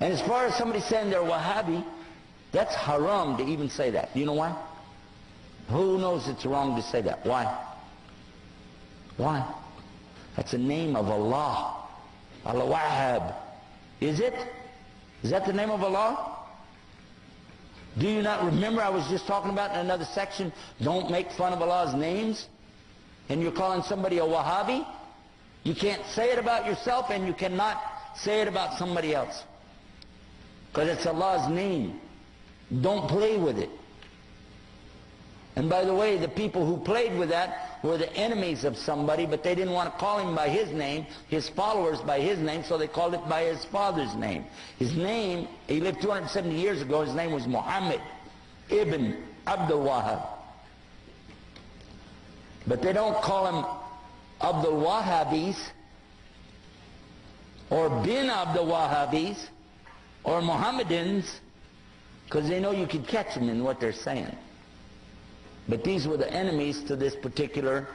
And as far as somebody saying they're Wahhabi, that's haram to even say that. Do you know why? Who knows it's wrong to say that? Why? Why? That's the name of Allah. Al-Wahhab. Is it? Is that the name of Allah? Do you not remember I was just talking about in another section, don't make fun of Allah's names? And you're calling somebody a Wahhabi? You can't say it about yourself, and you cannot say it about somebody else. Because it's Allah's name. Don't play with it. And by the way, the people who played with that were the enemies of somebody, but they didn't want to call him by his name, his followers by his name, so they called it by his father's name. His name, he lived 270 years ago, his name was Muhammad ibn Abdul Wahhab. But they don't call him Abdul Wahhabis, or bin Abdul Wahhabis, or Mohammedans, because they know you could catch them in what they're saying. But these were the enemies to this particular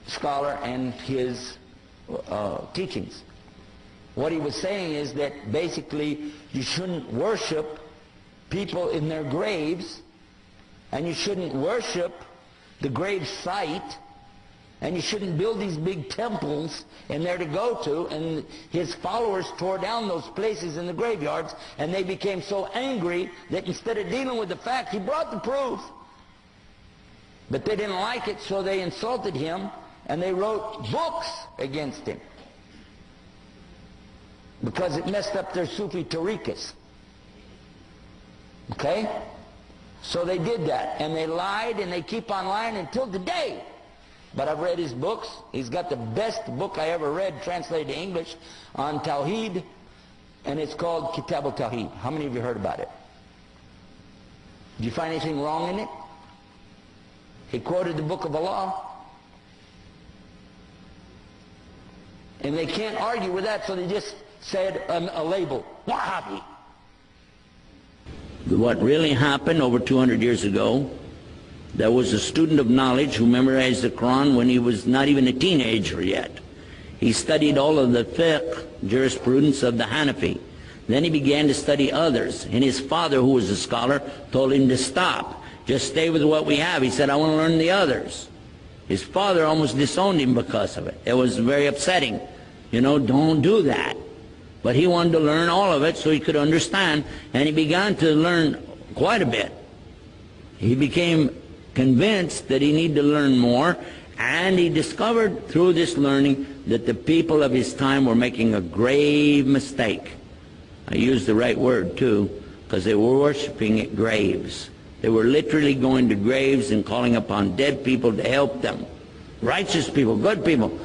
scholar and his teachings. What he was saying is that basically you shouldn't worship people in their graves, and you shouldn't worship the grave site, and you shouldn't build these big temples in there to go to. And his followers tore down those places in the graveyards, and they became so angry that instead of dealing with the fact, he brought the proof. But they didn't like it, so they insulted him, and they wrote books against him. Because it messed up their Sufi tariqas. Okay? So they did that, and they lied, and they keep on lying until today. But I've read his books. He's got the best book I ever read, translated to English, on Tawheed, and it's called Kitab al-Tawheed. How many of you heard about it? Did you find anything wrong in it? He quoted the book of Allah. And they can't argue with that, so they just said a label, Wahhabi. What really happened over 200 years ago, there was a student of knowledge who memorized the Quran when he was not even a teenager yet. He studied all of the fiqh, jurisprudence of the Hanafi. Then he began to study others, and his father, who was a scholar, told him to stop. Just stay with what we have. He said, I want to learn the others. His father almost disowned him because of it. It was very upsetting. You know, don't do that. But he wanted to learn all of it so he could understand, and he began to learn quite a bit. He became convinced that he needed to learn more, and he discovered through this learning that the people of his time were making a grave mistake. I use the right word too, because they were worshiping at graves. They were literally going to graves and calling upon dead people to help them. Righteous people, good people.